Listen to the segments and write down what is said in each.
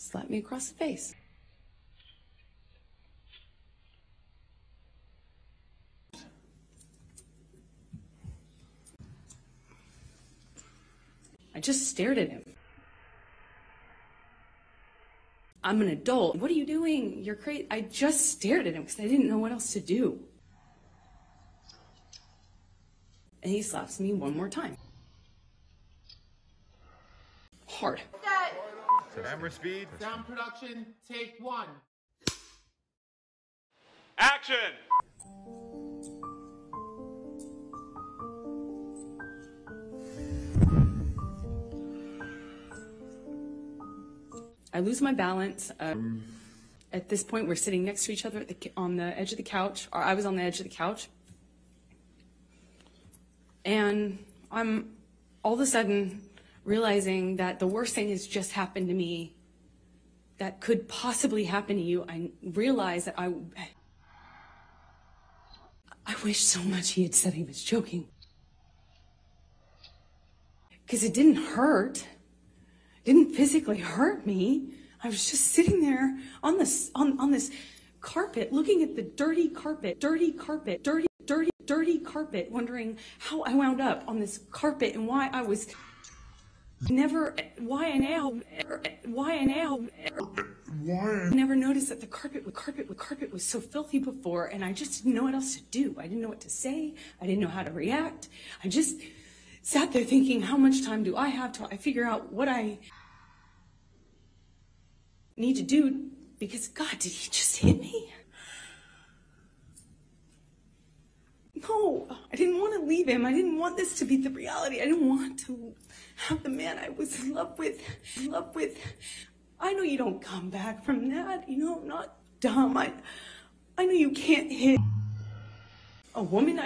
slapped me across the face. I just stared at him. I'm an adult. What are you doing? You're crazy. I just stared at him because I didn't know what else to do. And he slaps me one more time. Hard. Camera speed. Sound production, take one. Action! I lose my balance. At this point, we're sitting next to each other on the edge of the couch, or I was on the edge of the couch. And I'm all of a sudden realizing that the worst thing has just happened to me that could possibly happen to you. I realized that I wish so much he had said he was joking. Because it didn't hurt. It didn't physically hurt me. I was just sitting there on this carpet, looking at the dirty carpet, dirty carpet, wondering how I wound up on this carpet and why I was never, why I never noticed that the carpet was so filthy before, and I just didn't know what else to do. I didn't know what to say. I didn't know how to react. I just sat there thinking, how much time do I have till I figure out what I need to do? Because God, did he just hit me? No, I didn't want to leave him. I didn't want this to be the reality. I didn't want to have the man I was in love with. I know you don't come back from that. You know, I'm not dumb. I know you can't hit a woman.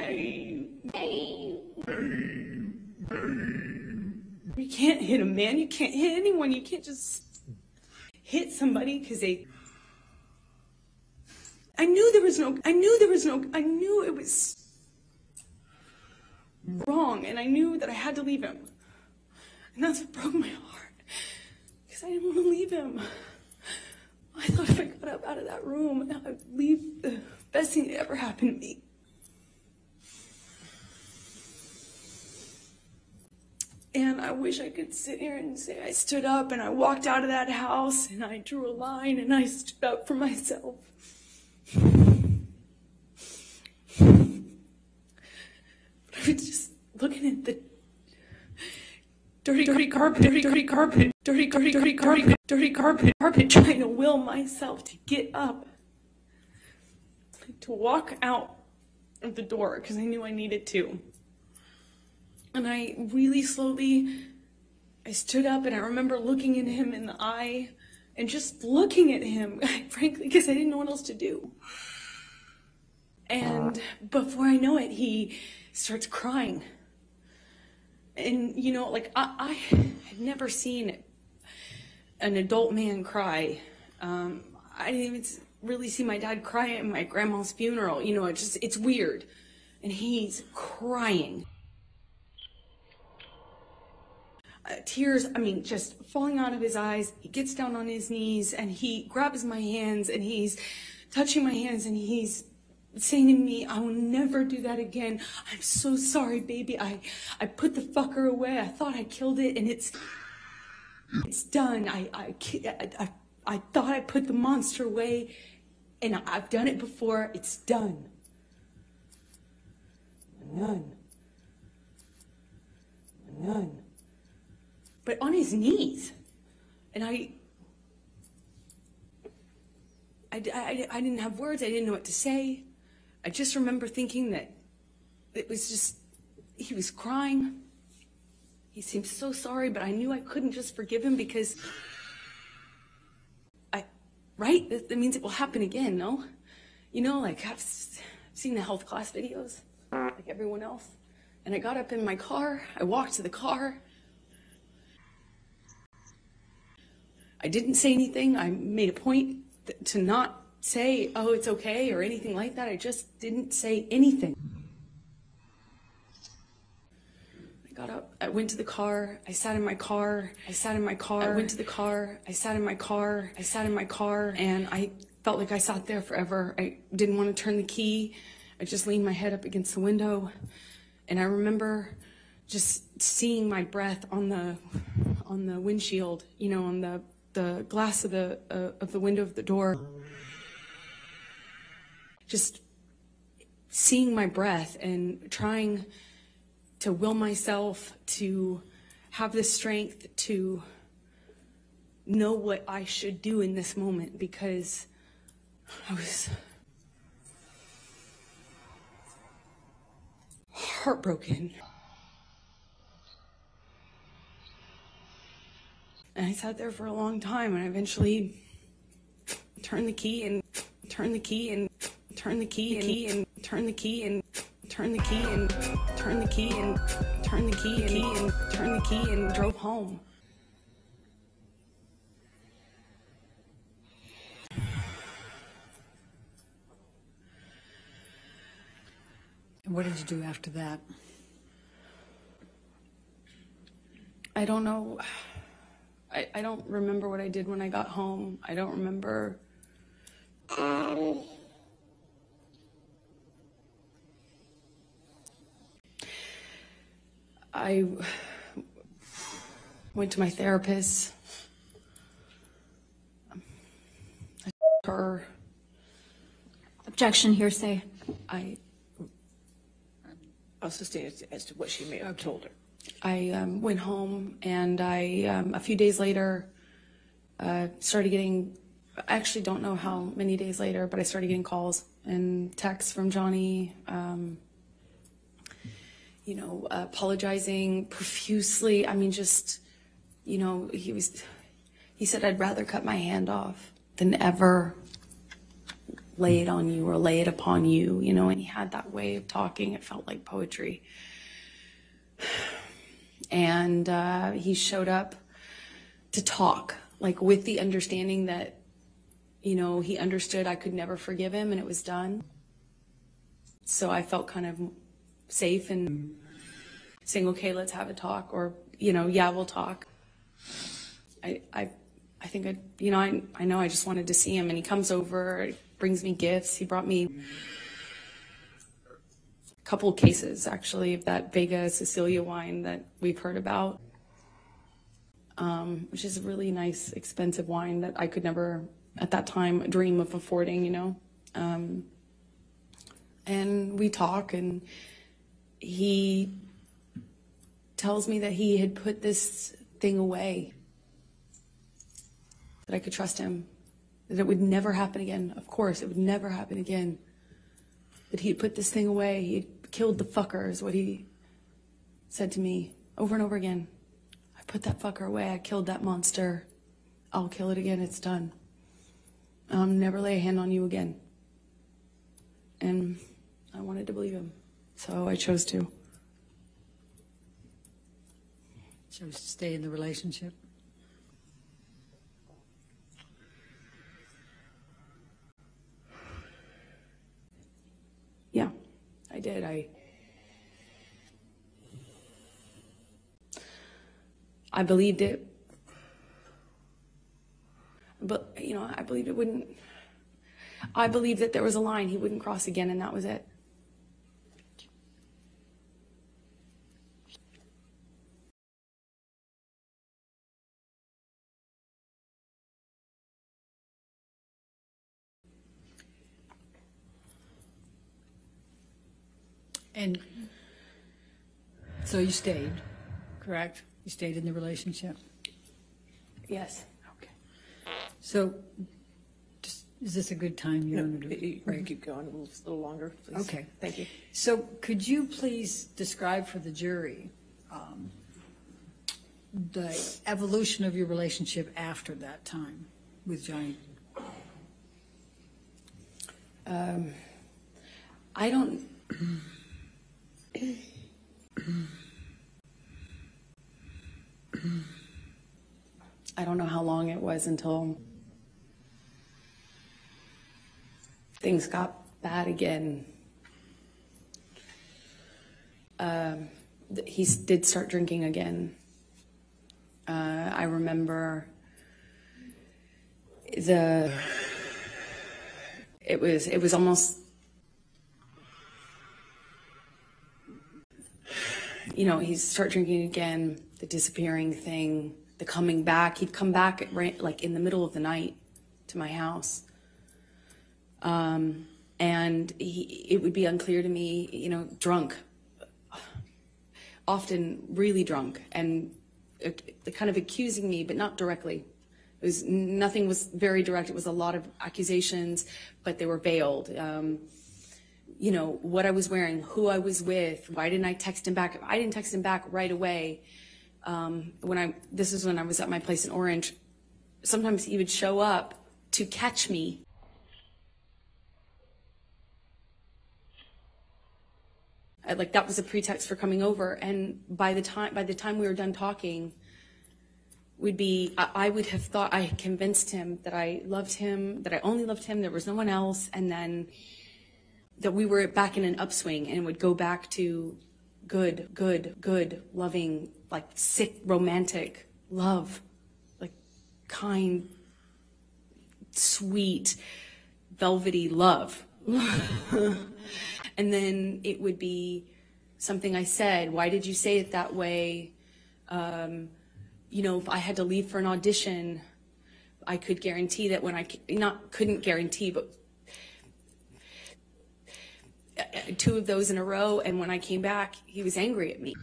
You can't hit a man. You can't hit anyone. You can't just hit somebody because they... I knew it was wrong, and I knew that I had to leave him. And that's what broke my heart, because I didn't want to leave him. I thought if I got up out of that room, I would leave the best thing that ever happened to me. And I wish I could sit here and say I stood up and I walked out of that house and I drew a line and I stood up for myself. But I was just looking at the dirty carpet, trying to will myself to get up, to walk out of the door because I knew I needed to. And I really slowly, I stood up and I remember looking at him in the eye and just looking at him, frankly, because I didn't know what else to do. And before I know it, he starts crying. And, you know, like, I had never seen an adult man cry. I didn't even really see my dad cry at my grandma's funeral. You know, it's weird. And he's crying. Tears, I mean, just falling out of his eyes. He gets down on his knees and he grabs my hands and he's touching my hands and he's saying to me, I will never do that again. I'm so sorry, baby. I put the fucker away. I thought I killed it and it's done. I thought I put the monster away and I've done it before. It's done. None. But on his knees. And I didn't have words. I didn't know what to say. I just remember thinking that it was just, he was crying. He seemed so sorry, but I knew I couldn't just forgive him because right? That means it will happen again, no? You know, like I've seen the health class videos, like everyone else. And I got up in my car. I walked to the car. I didn't say anything. I made a point to not say, oh, it's okay, or anything like that. I just didn't say anything. I got up. I I went to the car, I sat in my car, I sat in my car, I went to the car, I sat in my car, I sat in my car, and I felt like I sat there forever. I didn't want to turn the key. I just leaned my head up against the window, and I remember just seeing my breath on the windshield, you know, on the glass of the window of the door. Just seeing my breath and trying to will myself to have the strength to know what I should do in this moment, because I was heartbroken. And I sat there for a long time, and I eventually turned the key and turned the key and turned the key and turned the key and turned the key and turned the key and turned the key and turned the key and drove home. And what did you do after that? I don't know. I don't remember what I did when I got home. I don't remember. I went to my therapist. Her. Objection, hearsay. I'll sustain it as to what she may have told her. I went home, and I, a few days later, started getting, I actually don't know how many days later, but I started getting calls and texts from Johnny, you know, apologizing profusely. I mean, just, you know, he said, I'd rather cut my hand off than ever lay it on you or lay it upon you, you know, and he had that way of talking. It felt like poetry. And he showed up to talk, like with the understanding that, you know, he understood I could never forgive him and it was done. So I felt kind of safe in saying, okay, let's have a talk, or, you know, yeah, we'll talk. I think you know, I know I just wanted to see him, and he comes over, brings me gifts. He brought me couple cases, actually, of that Vega Sicilia wine that we've heard about, which is a really nice, expensive wine that I could never, at that time, dream of affording, you know. And we talk, and he tells me that he had put this thing away, that I could trust him, that it would never happen again. Of course, it would never happen again. That he had put this thing away. He had killed the fucker, is what he said to me over and over again. I put that fucker away. I killed that monster. I'll kill it again. It's done. I'll never lay a hand on you again. And I wanted to believe him, so I chose to. Chose to stay in the relationship? Yeah, I did. I believed it, but, you know, I believed it wouldn't. I believed that there was a line he wouldn't cross again, and that was it. And so you stayed, correct? You stayed in the relationship? Yes. Okay. So, is this a good time? You want to You can keep going a little longer, please. Okay. Thank you. So, could you please describe for the jury the evolution of your relationship after that time with Johnny? I don't. I don't know how long it was until things got bad again. he did start drinking again. I remember it was almost, you know, he'd start drinking again, the disappearing thing, the coming back. He'd come back right, like in the middle of the night to my house. And it would be unclear to me, you know, drunk, often really drunk, and kind of accusing me, but not directly. Nothing was very direct. It was a lot of accusations, but they were veiled. You know, what I was wearing, who I was with, why didn't I text him back? I didn't text him back right away. This is when I was at my place in Orange. Sometimes he would show up to catch me. Like that was a pretext for coming over, and by the time we were done talking, I would have thought I had convinced him that I loved him, that I only loved him, there was no one else, and then that we were back in an upswing and would go back to good, loving, like sick, romantic love, like kind, sweet, velvety love. And then it would be something I said, why did you say it that way? You know, if I had to leave for an audition, I could guarantee that when couldn't guarantee, but 2 of those in a row, and when I came back, he was angry at me.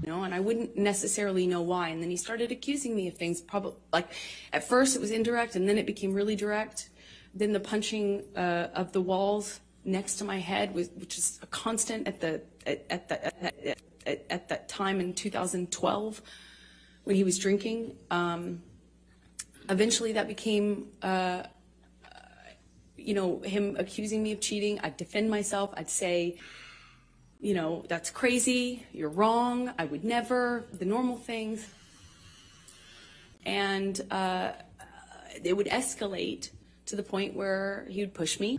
You know, and I wouldn't necessarily know why. And then he started accusing me of things, probably, like, at first it was indirect, and then it became really direct. Then the punching of the walls next to my head, which is a constant at that time in 2012 when he was drinking. Eventually that became, you know, him accusing me of cheating. I'd defend myself. I'd say, you know, that's crazy. You're wrong. I would never. The normal things. And it would escalate to the point where he would push me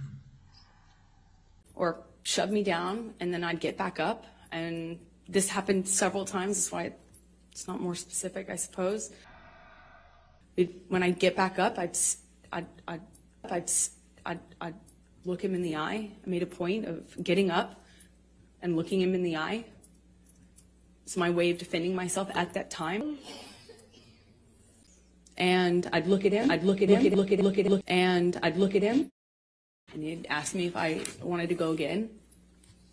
or shove me down, and then I'd get back up. And this happened several times. That's why it's not more specific, I suppose. When I'd get back up, I'd look him in the eye. I made a point of getting up and looking him in the eye. It's my way of defending myself at that time. And I'd look at him, and I'd look at him, and he'd ask me if I wanted to go again,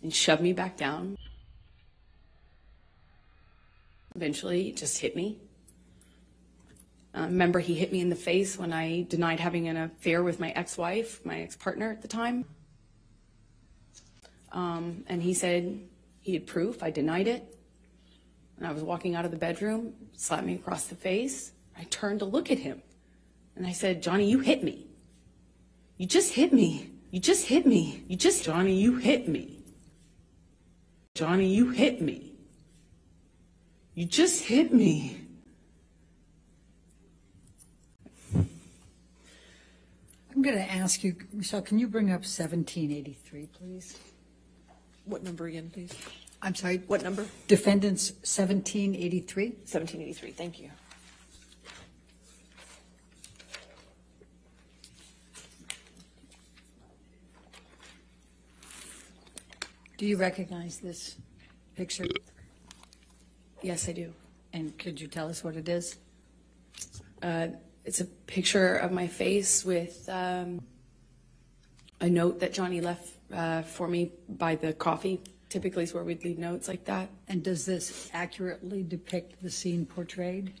and shove me back down. Eventually, he just hit me. Remember, he hit me in the face when I denied having an affair with my ex-wife, my ex-partner at the time. And he said he had proof. I denied it. And I was walking out of the bedroom, slapped me across the face. I turned to look at him, and I said, Johnny, you hit me. You just hit me. You just hit me. Johnny, you hit me. Johnny, you hit me. You just hit me. I'm going to ask you, Michelle, can you bring up 1783, please? What number again, please? I'm sorry? What number? Defendants 1783? 1783, thank you. Do you recognize this picture? Yes, I do. And could you tell us what it is? It's a picture of my face with a note that Johnny left for me by the coffee. Typically is where we'd leave notes like that. And does this accurately depict the scene portrayed?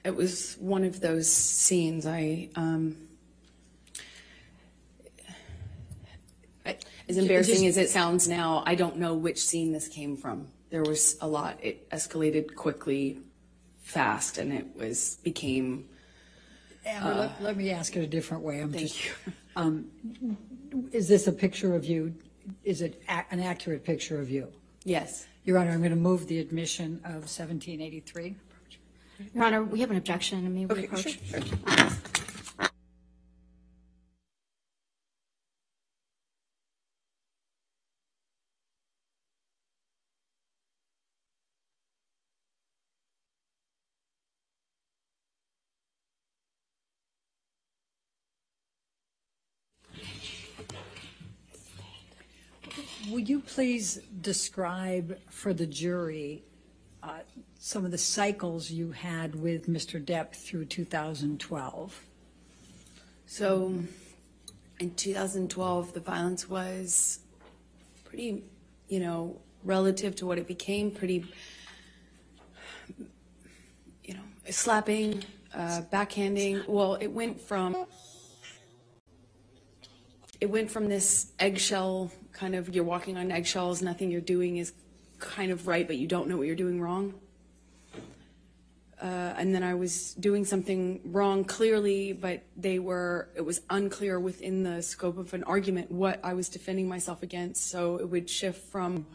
It was one of those scenes. As embarrassing as it sounds now, I don't know which scene this came from. There was a lot. It escalated quickly, fast, and it became. Amber, let me ask it a different way. Thank you. Is this a picture of you? Is it an accurate picture of you? Yes. Your Honor, I'm going to move the admission of 1783. Your Honor, we have an objection. May we approach? Sure. Would you please describe for the jury some of the cycles you had with Mr. Depp through 2012? So in 2012, the violence was pretty, relative to what it became, pretty, slapping, backhanding. Well, it went from this eggshell kind of, you're walking on eggshells, nothing you're doing is kind of right, but you don't know what you're doing wrong. And then I was doing something wrong clearly, but it was unclear within the scope of an argument what I was defending myself against. So it would shift from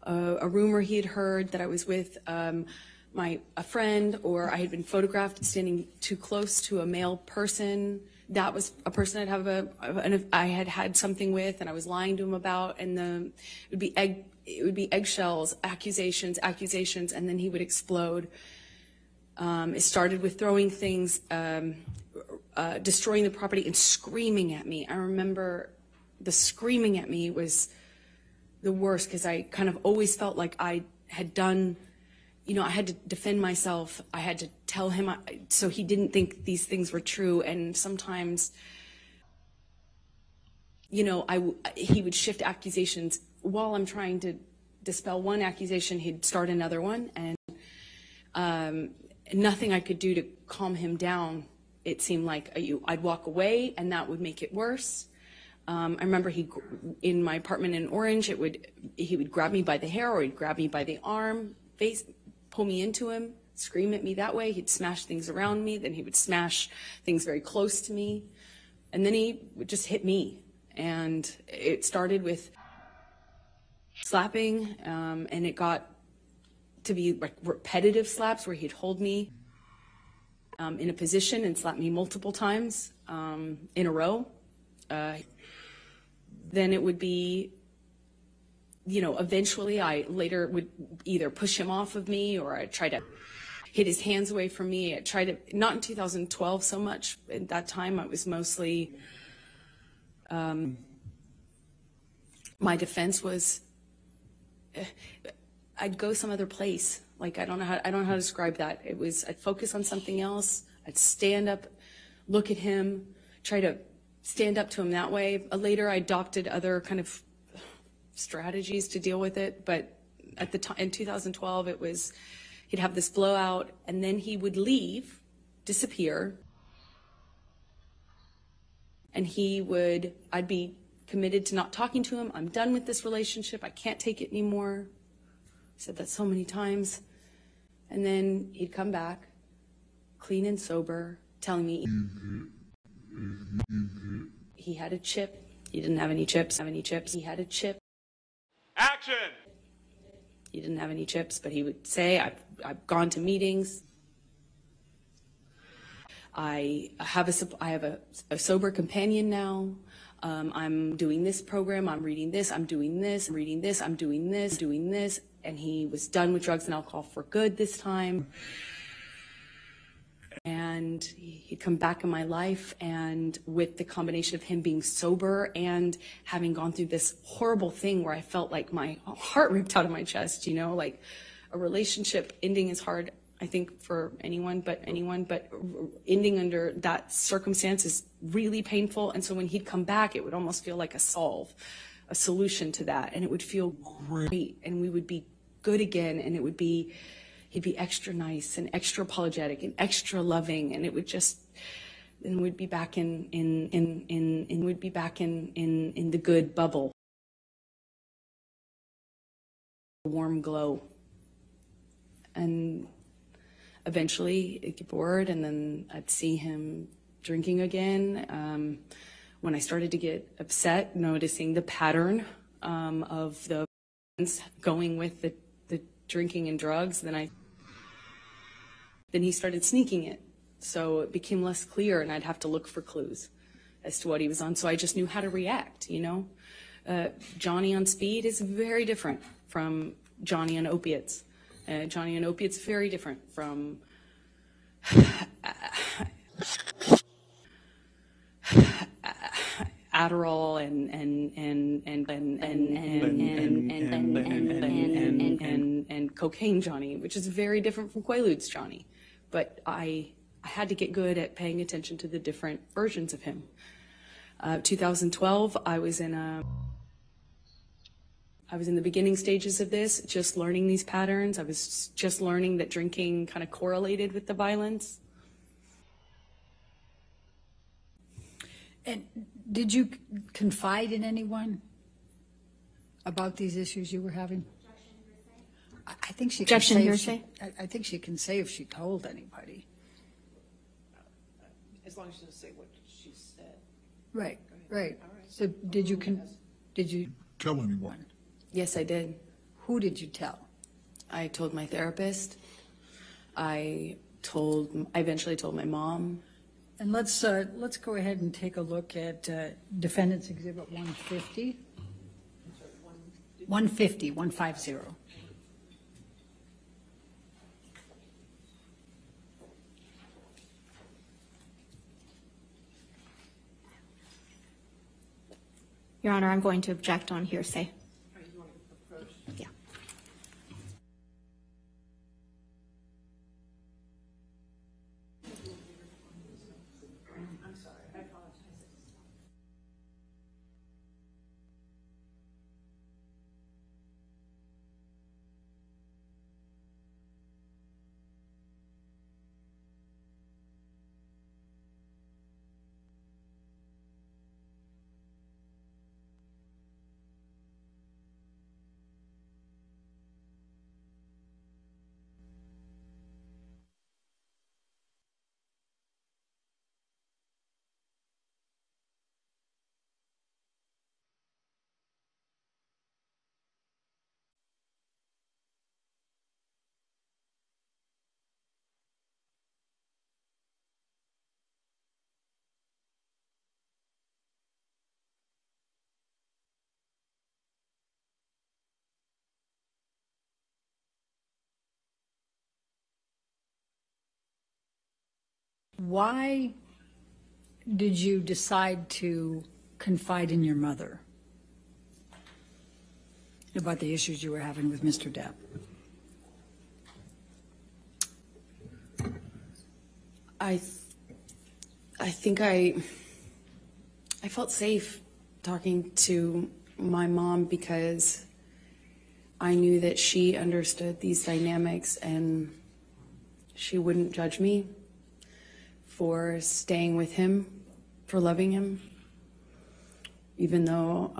a rumor he had heard that I was with a friend, or I had been photographed standing too close to a male person. That was a person I had had something with, and I was lying to him about, and it would be eggshells, accusations, and then he would explode. It started with throwing things, destroying the property, and screaming at me. I remember the screaming at me was the worst, because I kind of always felt like I had done, I had to defend myself. I had to tell him so he didn't think these things were true. And sometimes, he would shift accusations while I'm trying to dispel one accusation. He'd start another one, and nothing I could do to calm him down. It seemed like I'd walk away, and that would make it worse. I remember in my apartment in Orange, he would grab me by the hair, or he'd grab me by the arm, pull me into him, scream at me that way. He'd smash things around me, then he would smash things very close to me, and then he would just hit me. And it started with slapping, and it got to be like repetitive slaps where he'd hold me in a position and slap me multiple times in a row. Then it would be, eventually I later would either push him off of me, or I'd try to hit his hands away from me. I tried to, not in 2012 so much. At that time, I was mostly, my defense was, I'd go some other place. Like, I don't know how to describe that. It was, I'd focus on something else. I'd stand up, look at him, try to stand up to him that way. Later, I adopted other kind of strategies to deal with it. But at the time, in 2012, it was, he'd have this blowout, and then he would leave, disappear, and I'd be committed to not talking to him. I'm done with this relationship. I can't take it anymore. I said that so many times. And then he'd come back, clean and sober, telling me he had a chip. He didn't have any chips. He had a chip. Action! He didn't have any chips, but he would say, I've gone to meetings. I have a sober companion now. I'm doing this program. I'm reading this. I'm doing this. I'm reading this. I'm doing this. And he was done with drugs and alcohol for good this time. And he'd come back in my life, and with the combination of him being sober and having gone through this horrible thing where I felt like my heart ripped out of my chest, like a relationship ending is hard, I think, for anyone, but ending under that circumstance is really painful. And so when he'd come back, it would almost feel like a solution to that. And it would feel great, and we would be good again, and he'd be extra nice and extra apologetic and extra loving, and it would just, and we'd be back in the good bubble, warm glow. And eventually I'd get bored, and then I'd see him drinking again. When I started to get upset, noticing the pattern of the going with the drinking and drugs, then he started sneaking it. So it became less clear, and I'd have to look for clues as to what he was on. So I just knew how to react, Johnny on speed is very different from Johnny on opiates. Johnny on opiates, very different from Adderall and cocaine Johnny, which is very different from Quaaludes Johnny. But I had to get good at paying attention to the different versions of him. 2012, I was in the beginning stages of this, just learning these patterns. I was just learning that drinking kind of correlated with the violence. And did you confide in anyone about these issues you were having? I think she can Objection, say hearsay? I think she can say if she told anybody. As long as she doesn't say what she said. Right, right. So did you Tell anyone. Yes, I did. who did you tell? I told my therapist. I eventually told my mom. And let's go ahead and take a look at Defendant's Exhibit 150. 150. Your Honor, I'm going to object on hearsay. Yeah. Why did you decide to confide in your mother about the issues you were having with Mr. Depp? I think I felt safe talking to my mom because I knew that she understood these dynamics and she wouldn't judge me for staying with him, for loving him, even though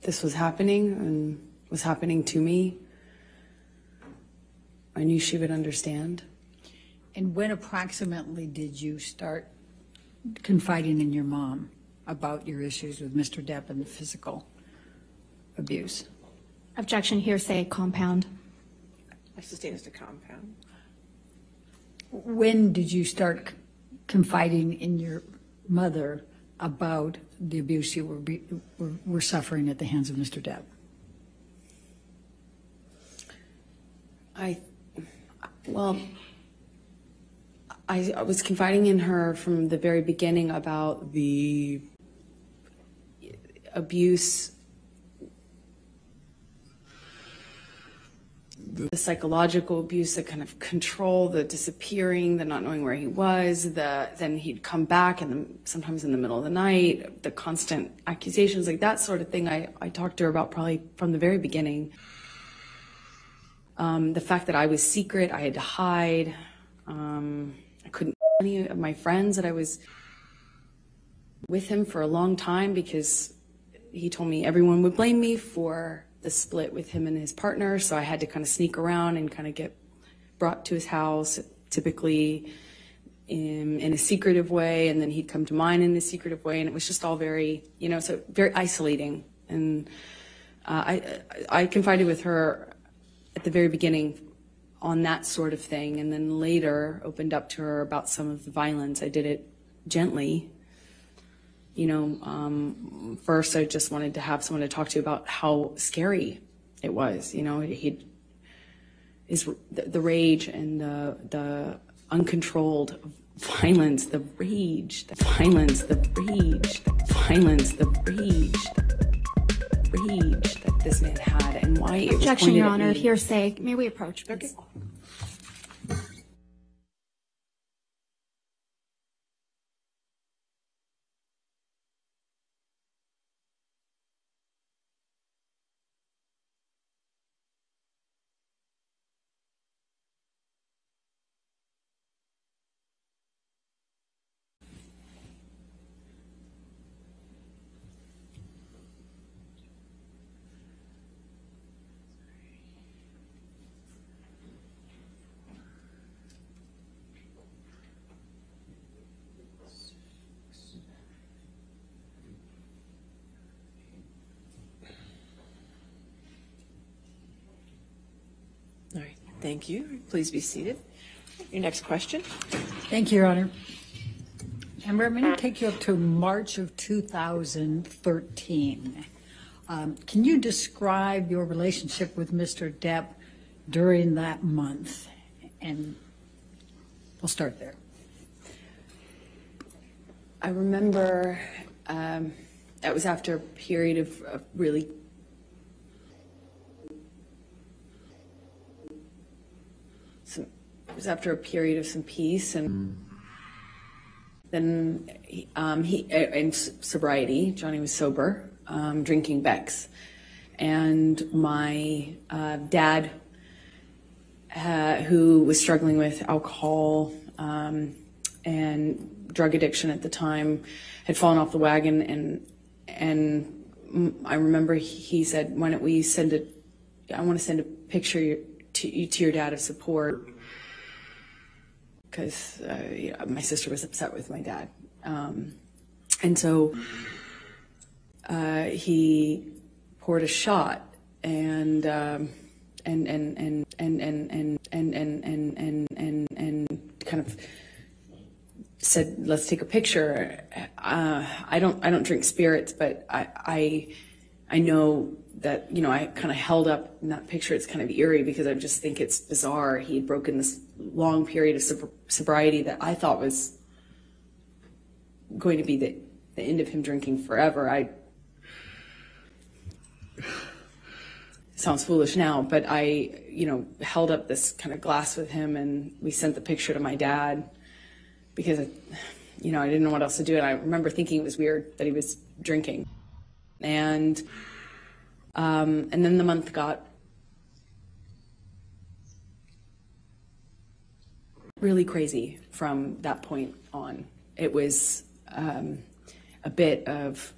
this was happening and was happening to me. I knew she would understand. And when approximately did you start confiding in your mom about your issues with Mr. Depp and the physical abuse? Objection, hearsay, compound. I sustain as to compound. When did you start confiding in your mother about the abuse you were suffering at the hands of Mr. Depp? I was confiding in her from the very beginning about the abuse, the psychological abuse, the kind of control, the disappearing, the not knowing where he was, then he'd come back and sometimes in the middle of the night, the constant accusations, like that sort of thing. I talked to her about probably from the very beginning. The fact that I was secret, I had to hide. I couldn't tell any of my friends that I was with him for a long time because he told me everyone would blame me for the split with him and his partner. So I had to kind of sneak around and kind of get brought to his house, typically in a secretive way. And then he'd come to mine in a secretive way. And it was just all very, so very isolating. And I confided with her at the very beginning on that sort of thing, and then later opened up to her about some of the violence. I did it gently. First I just wanted to have someone to talk to about how scary it was. The rage and the uncontrolled violence, the rage, the violence, the rage, the violence, the rage, the rage that this man had, and why it was Objection, pointed Your at Honor. me. Hearsay. May we approach, please? Okay. All right, thank you. Please be seated. Your next question. Thank you, Your Honor. Amber, I'm going to take you up to March of 2013. Can you describe your relationship with Mr. Depp during that month? And we'll start there. I remember that was after a period of really it was after a period of some peace, and then and sobriety. Johnny was sober, drinking Beck's, and my dad, who was struggling with alcohol and drug addiction at the time, had fallen off the wagon, and I remember he said, "Why don't we send a? I want to send a picture to your dad of support." Because my sister was upset with my dad, and so he poured a shot and kind of said, "Let's take a picture." I don't drink spirits, but I know that, I kind of held up in that picture. It's kind of eerie because I just think it's bizarre. He had broken this long period of sobriety that I thought was going to be the end of him drinking forever. Sounds foolish now, but I, held up this kind of glass with him, and we sent the picture to my dad because, I didn't know what else to do. And I remember thinking it was weird that he was drinking. And then the month got really crazy from that point on. It was a bit of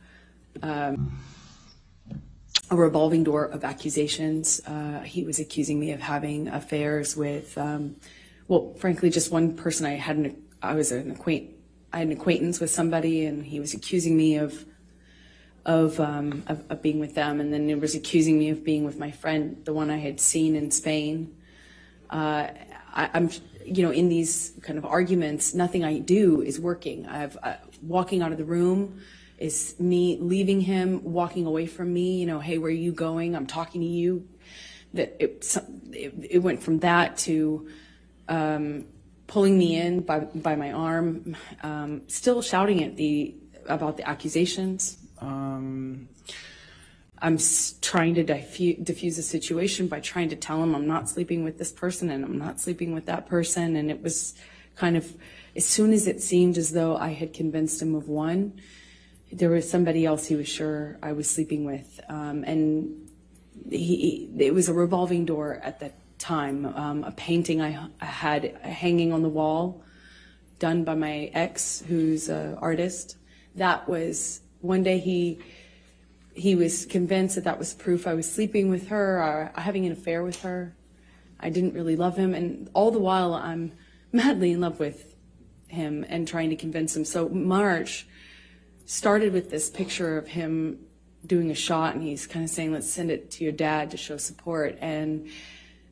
a revolving door of accusations. He was accusing me of having affairs with, frankly, just one person. I had an acquaintance with somebody, and he was accusing me of being with them, and then it was accusing me of being with my friend, the one I had seen in Spain. I'm, in these kind of arguments, nothing I do is working. Walking out of the room is me leaving him, walking away from me. Hey, where are you going? I'm talking to you. That it went from that to pulling me in by my arm, still shouting about the accusations. I'm trying to diffuse the situation by trying to tell him I'm not sleeping with this person and I'm not sleeping with that person. And it was kind of, as soon as it seemed as though I had convinced him of one, there was somebody else he was sure I was sleeping with. And it was a revolving door at that time. A painting I had hanging on the wall, done by my ex, who's an artist. That was, one day he was convinced that was proof I was sleeping with her or having an affair with her. I didn't really love him, and all the while I'm madly in love with him and trying to convince him. So March started with this picture of him doing a shot, and he's kind of saying, "Let's send it to your dad to show support." And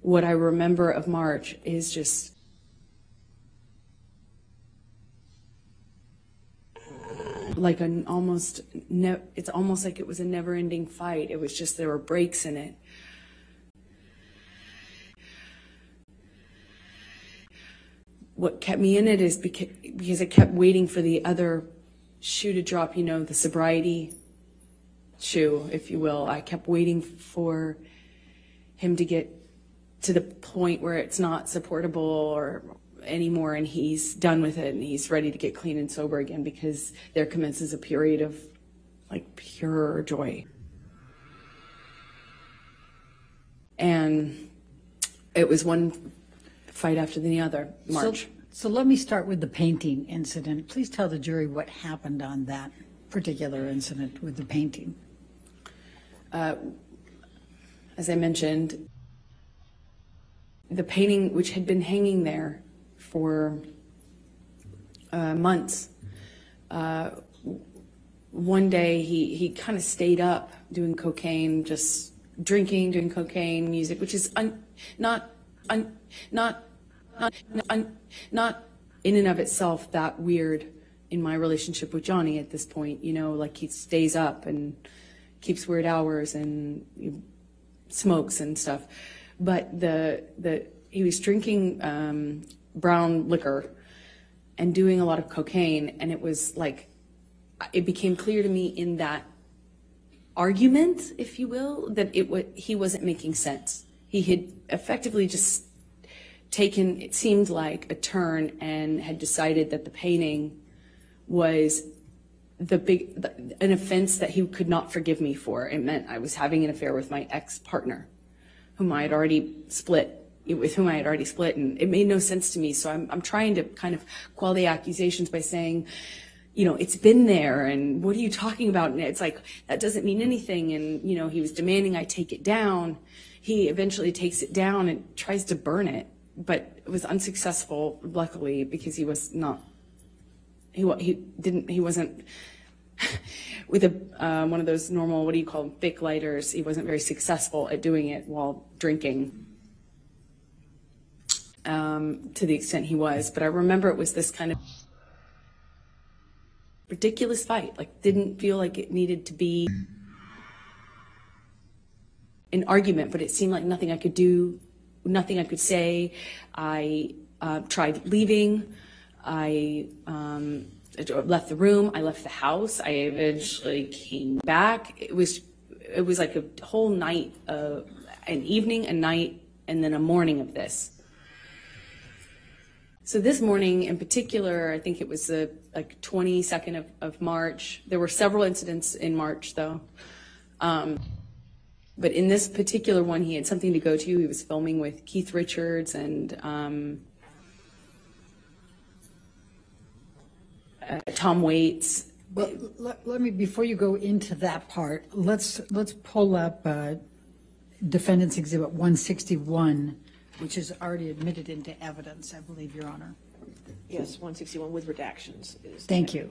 what I remember of March is just like it's almost like it was a never-ending fight. It was just, there were breaks in it. what kept me in it is because I kept waiting for the other shoe to drop, you know, the sobriety shoe, if you will. I kept waiting for him to get to the point where it's not supportable or anymore, and he's done with it and he's ready to get clean and sober again, because there commences a period of like pure joy. And it was one fight after the other, March. So let me start with the painting incident. Please tell the jury what happened on that particular incident with the painting. As I mentioned, the painting, which had been hanging there for months, one day he kind of stayed up doing cocaine, just drinking, doing cocaine, music, which is not in and of itself that weird in my relationship with Johnny at this point. You know, like he stays up and keeps weird hours and smokes and stuff. But he was drinking brown liquor and doing a lot of cocaine, and it was like, it became clear to me in that argument, if you will, that he wasn't making sense. He had effectively just taken, it seemed like, a turn and had decided that the painting was an offense that he could not forgive me for. It meant I was having an affair with my ex-partner, with whom I had already split, and it made no sense to me. So I'm trying to kind of quell the accusations by saying, you know, it's been there, and what are you talking about? And it's like, that doesn't mean anything. And, you know, he was demanding I take it down. He eventually takes it down and tries to burn it, but it was unsuccessful, luckily, because he was not, he wasn't with one of those normal, what do you call them, fake lighters. He wasn't very successful at doing it while drinking, to the extent he was. But I remember it was this kind of ridiculous fight, like didn't feel like it needed to be an argument, but it seemed like nothing I could do, nothing I could say. I tried leaving. I left the room. I left the house. I eventually came back. It was like a whole night, an evening, a night, and then a morning of this. So this morning in particular, I think it was the 22nd of March. There were several incidents in March, though. But in this particular one, he had something to go to. He was filming with Keith Richards and Tom Waits. Well, let me, before you go into that part, let's pull up Defendant's Exhibit 161, which is already admitted into evidence, I believe, Your Honor. Yes, 161 with redactions. Thank you.